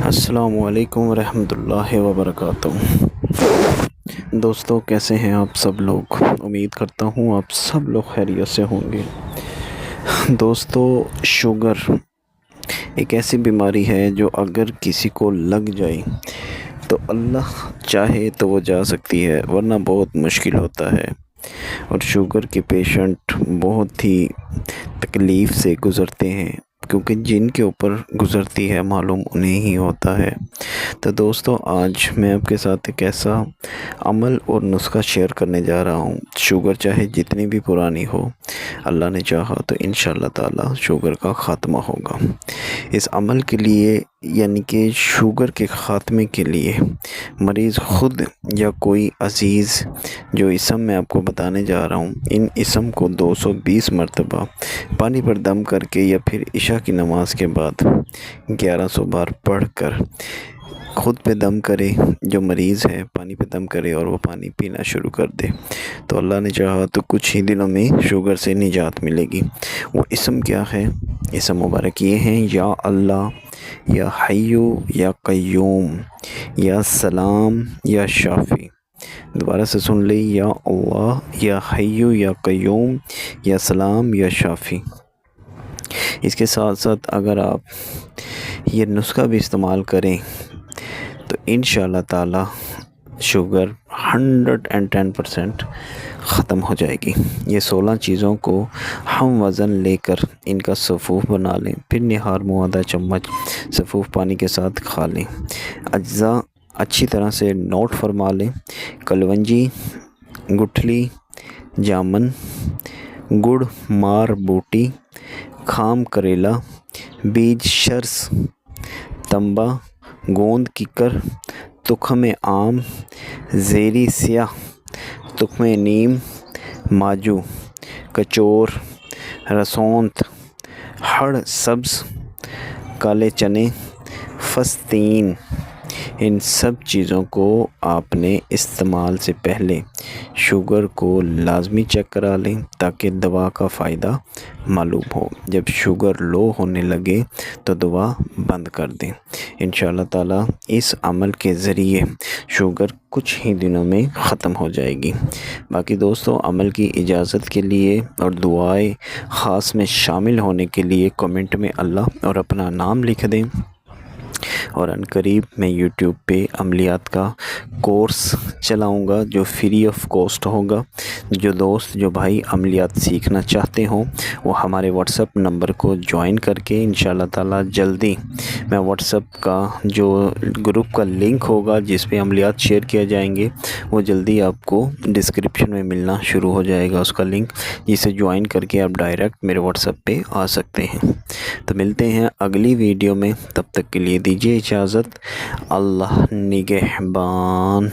السلام علیکم ورحمۃ اللہ وبرکاتہ۔ دوستو، کیسے ہیں آپ سب لوگ؟ امید کرتا ہوں آپ سب لوگ خیریت سے ہوں گے۔ دوستو، شوگر ایک ایسی بیماری ہے جو اگر کسی کو لگ جائے تو اللہ چاہے تو وہ جا سکتی ہے، ورنہ بہت مشکل ہوتا ہے۔ اور شوگر کے پیشنٹ بہت ہی تکلیف سے گزرتے ہیں، کیونکہ جن کے اوپر گزرتی ہے معلوم انہیں ہی ہوتا ہے۔ تو دوستو، آج میں آپ کے ساتھ ایک ایسا عمل اور نسخہ شیئر کرنے جا رہا ہوں۔ شوگر چاہے جتنی بھی پرانی ہو، اللہ نے چاہا تو انشاءاللہ تعالی شوگر کا خاتمہ ہوگا۔ اس عمل کے لیے، یعنی کہ شوگر کے خاتمے کے لیے، مریض خود یا کوئی عزیز، جو اسم میں آپ کو بتانے جا رہا ہوں، ان اسم کو 220 مرتبہ پانی پر دم کر کے یا پھر عشاء کی نماز کے بعد 1100 بار پڑھ کر خود پہ دم کرے۔ جو مریض ہے پانی پہ دم کرے اور وہ پانی پینا شروع کر دے، تو اللہ نے چاہا تو کچھ ہی دنوں میں شوگر سے نجات ملے گی۔ وہ اسم کیا ہے؟ اسم مبارک یہ ہیں: یا اللہ، یا حیو، یا قیوم، یا سلام، یا شافی۔ دوبارہ سے سن لیں: یا اللہ، یا حیو، یا قیوم، یا سلام، یا شافی۔ اس کے ساتھ ساتھ اگر آپ یہ نسخہ بھی استعمال کریں تو انشاءاللہ تعالی شوگر 110% ختم ہو جائے گی۔ یہ 16 چیزوں کو ہم وزن لے کر ان کا صفوف بنا لیں، پھر نہار منہ آدھا چمچ صفوف پانی کے ساتھ کھا لیں۔ اجزاء اچھی طرح سے نوٹ فرما لیں: کلونجی، گٹھلی، جامن، گڑ مار بوٹی، خام کریلا، بیج شرس، تمبا، گوند ککر، تخم عام، زیری سیاہ، تخم نیم، ماجو، کچور، رسونت، ہڑ سبز، کالے چنے، فستین۔ ان سب چیزوں کو آپ نے استعمال سے پہلے شوگر کو لازمی چیک کرا لیں، تاکہ دوا کا فائدہ معلوم ہو۔ جب شوگر لو ہونے لگے تو دوا بند کر دیں۔ انشاءاللہ تعالی اس عمل کے ذریعے شوگر کچھ ہی دنوں میں ختم ہو جائے گی۔ باقی دوستو، عمل کی اجازت کے لیے اور دعائیں خاص میں شامل ہونے کے لیے کمنٹ میں اللہ اور اپنا نام لکھ دیں۔ اور ان قریب میں یوٹیوب پہ عملیات کا کورس چلاؤں گا جو فری آف کاسٹ ہوگا۔ جو دوست، جو بھائی عملیات سیکھنا چاہتے ہوں، وہ ہمارے واٹس ایپ نمبر کو جوائن کر کے انشاءاللہ تعالی جلدی میں واٹس ایپ کا جو گروپ کا لنک ہوگا جس پہ عملیات شیئر کیا جائیں گے، وہ جلدی آپ کو ڈسکرپشن میں ملنا شروع ہو جائے گا اس کا لنک، جسے جوائن کر کے آپ ڈائریکٹ میرے واٹس ایپ پہ آ سکتے ہیں۔ تو ملتے ہیں اگلی ویڈیو میں، تب تک کے لیے دیجیے اجازت۔ اللہ نگہبان۔